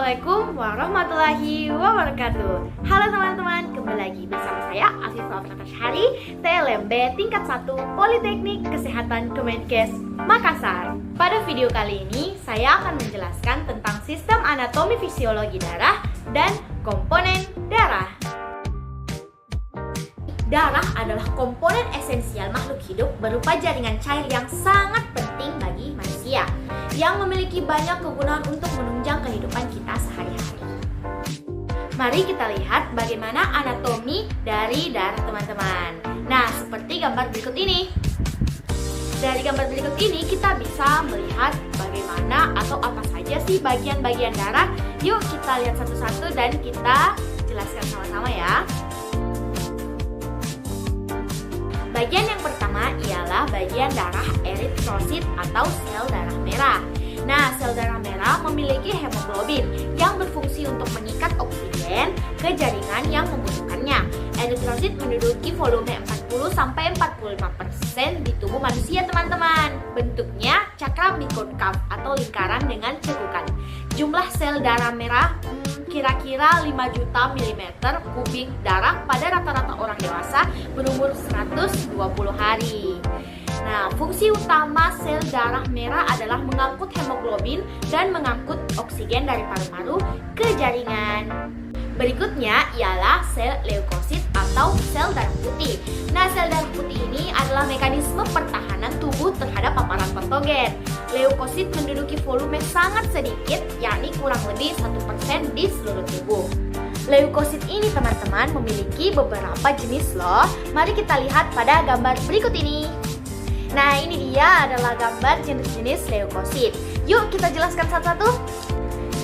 Assalamualaikum warahmatullahi wabarakatuh. Halo teman-teman, kembali lagi bersama saya Afifah Pratashari, TLMB tingkat 1 Politeknik Kesehatan Kemenkes Makassar. Pada video kali ini saya akan menjelaskan tentang sistem anatomi fisiologi darah dan komponen darah. Darah adalah komponen esensial makhluk hidup berupa jaringan cair yang sangat penting bagi manusia, yang memiliki banyak kegunaan untuk menunjang kehidupan kita sehari-hari. Mari kita lihat bagaimana anatomi dari darah teman-teman. Nah, seperti gambar berikut ini. Dari gambar berikut ini kita bisa melihat bagaimana atau apa saja sih bagian-bagian darah. Yuk kita lihat satu-satu dan kita jelaskan sama-sama ya. Bagian yang pertama ialah bagian darah eritrosit atau sel darah merah. Nah, sel darah merah memiliki hemoglobin yang berfungsi untuk mengikat oksigen ke jaringan yang membutuhkannya. Eritrosit menduduki volume 40-45% di tubuh manusia, teman-teman. Bentuknya cakram bikonkav atau lingkaran dengan cekukan. Jumlah sel darah merah kira-kira 5 juta milimeter kubik darah pada rata-rata orang dewasa berumur 120 hari. Nah, fungsi utama sel darah merah adalah mengangkut hemoglobin dan mengangkut oksigen dari paru-paru ke jaringan. Berikutnya ialah sel leukosit atau sel darah putih. Nah, sel darah putih ini adalah mekanisme pertahanan tubuh terhadap paparan patogen. Leukosit menduduki volume sangat sedikit, yakni kurang lebih 1% di seluruh tubuh. Leukosit ini teman-teman memiliki beberapa jenis loh. Mari kita lihat pada gambar berikut ini. Nah, ini dia adalah gambar jenis-jenis leukosit. Yuk kita jelaskan satu-satu.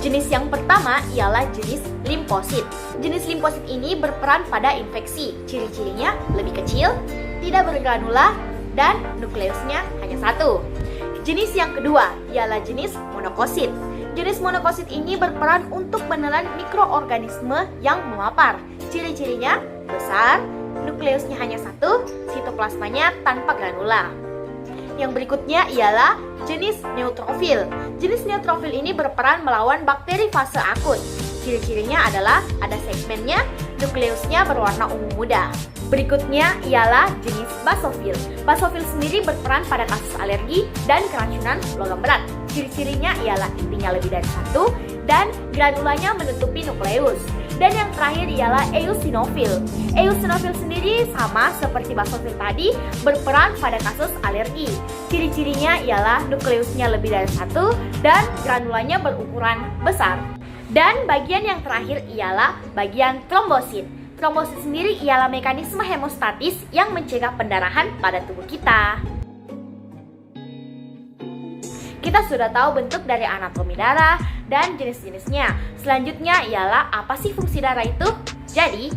Jenis yang pertama ialah jenis limfosit. Jenis limfosit ini berperan pada infeksi. Ciri-cirinya lebih kecil, tidak bergranula, dan nukleusnya hanya satu. Jenis yang kedua ialah jenis monokosit. Jenis monokosit ini berperan untuk menelan mikroorganisme yang memapar. Ciri-cirinya besar, nukleusnya hanya satu, sitoplasmanya tanpa granula. Yang berikutnya ialah jenis neutrofil. Jenis neutrofil ini berperan melawan bakteri fase akut. Ciri-cirinya adalah ada segmennya, nukleusnya berwarna ungu muda. Berikutnya ialah jenis basofil. Basofil sendiri berperan pada kasus alergi dan keracunan logam berat. Ciri-cirinya ialah intinya lebih dari satu dan granulanya menutupi nukleus. Dan yang terakhir ialah eosinofil. Eosinofil sendiri sama seperti basofil tadi berperan pada kasus alergi. Ciri-cirinya ialah nukleusnya lebih dari satu dan granulanya berukuran besar. Dan bagian yang terakhir ialah bagian trombosit. Trombosit sendiri ialah mekanisme hemostatis yang mencegah pendarahan pada tubuh kita. Kita sudah tahu bentuk dari anatomi darah dan jenis-jenisnya. Selanjutnya ialah apa sih fungsi darah itu? Jadi,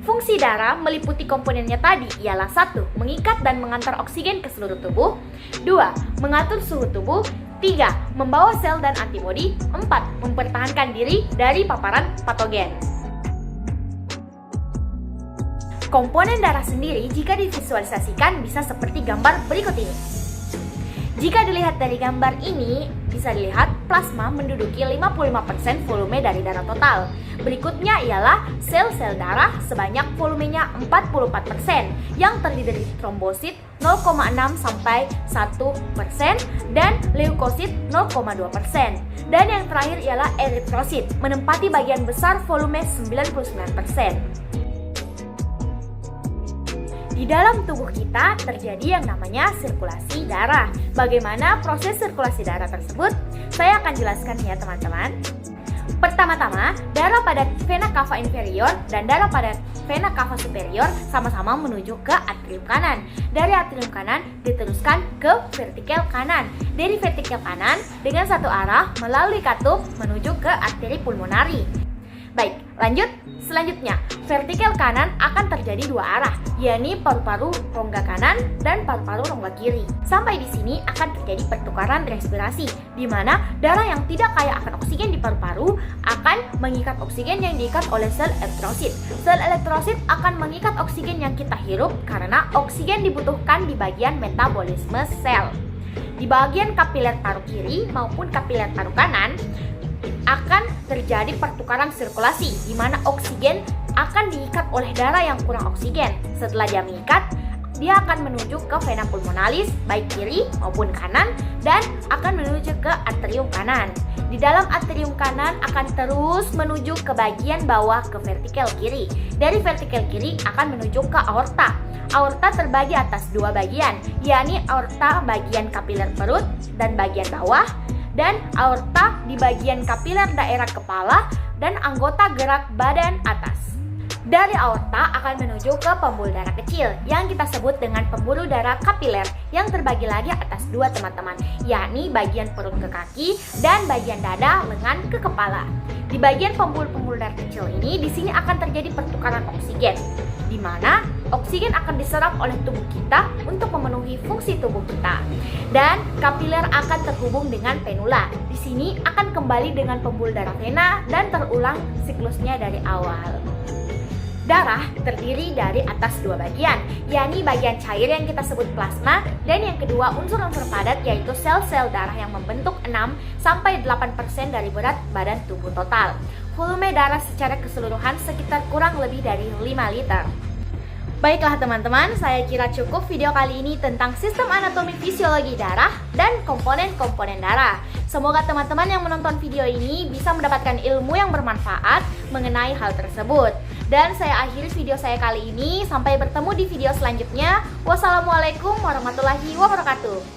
fungsi darah meliputi komponennya tadi ialah 1. Mengikat dan mengantar oksigen ke seluruh tubuh. 2. Mengatur suhu tubuh. 3. Membawa sel dan antibodi. 4. Mempertahankan diri dari paparan patogen. Komponen darah sendiri jika divisualisasikan bisa seperti gambar berikut ini. Jika dilihat dari gambar ini, bisa dilihat plasma menduduki 55% volume dari darah total. Berikutnya ialah sel-sel darah sebanyak volumenya 44%, yang terdiri dari trombosit 0,6-1% dan leukosit 0,2%. Dan yang terakhir ialah eritrosit, menempati bagian besar volume 99%. Di dalam tubuh kita terjadi yang namanya sirkulasi darah. Bagaimana proses sirkulasi darah tersebut? Saya akan jelaskan ya teman-teman. Pertama-tama, darah pada vena cava inferior dan darah pada vena cava superior sama-sama menuju ke atrium kanan. Dari atrium kanan diteruskan ke vertikel kanan. Dari vertikel kanan dengan satu arah melalui katup menuju ke arteri pulmonari. Baik, lanjut. Selanjutnya, vertikel kanan akan terjadi dua arah, yakni paru-paru rongga kanan dan paru-paru rongga kiri. Sampai di sini akan terjadi pertukaran respirasi, di mana darah yang tidak kaya akan oksigen di paru-paru akan mengikat oksigen yang diikat oleh sel elektrosit. Sel elektrosit akan mengikat oksigen yang kita hirup karena oksigen dibutuhkan di bagian metabolisme sel. Di bagian kapiler paru kiri maupun kapiler paru kanan, akan terjadi pertukaran sirkulasi, di mana oksigen akan diikat oleh darah yang kurang oksigen. Setelah dia mengikat, dia akan menuju ke vena pulmonalis, baik kiri maupun kanan, dan akan menuju ke atrium kanan. Di dalam atrium kanan akan terus menuju ke bagian bawah ke vertikal kiri. Dari vertikal kiri akan menuju ke aorta. Aorta terbagi atas dua bagian, yakni aorta bagian kapiler perut dan bagian bawah, dan aorta di bagian kapiler daerah kepala dan anggota gerak badan atas. Dari aorta akan menuju ke pembuluh darah kecil yang kita sebut dengan pembuluh darah kapiler yang terbagi lagi atas dua teman-teman, yakni bagian perut ke kaki dan bagian dada lengan ke kepala. Di bagian pembuluh darah kecil ini, di sini akan terjadi pertukaran oksigen, di mana oksigen akan diserap oleh tubuh kita untuk memenuhi fungsi tubuh kita. Dan kapiler akan terhubung dengan venula. Di sini akan kembali dengan pembuluh darah vena dan terulang siklusnya dari awal. Darah terdiri dari atas dua bagian, yakni bagian cair yang kita sebut plasma, dan yang kedua unsur-unsur padat yaitu sel-sel darah yang membentuk 6-8% dari berat badan tubuh total. Volume darah secara keseluruhan sekitar kurang lebih dari 5 liter. Baiklah teman-teman, saya kira cukup video kali ini tentang sistem anatomi fisiologi darah dan komponen-komponen darah. Semoga teman-teman yang menonton video ini bisa mendapatkan ilmu yang bermanfaat mengenai hal tersebut. Dan saya akhiri video saya kali ini, sampai bertemu di video selanjutnya. Wassalamualaikum warahmatullahi wabarakatuh.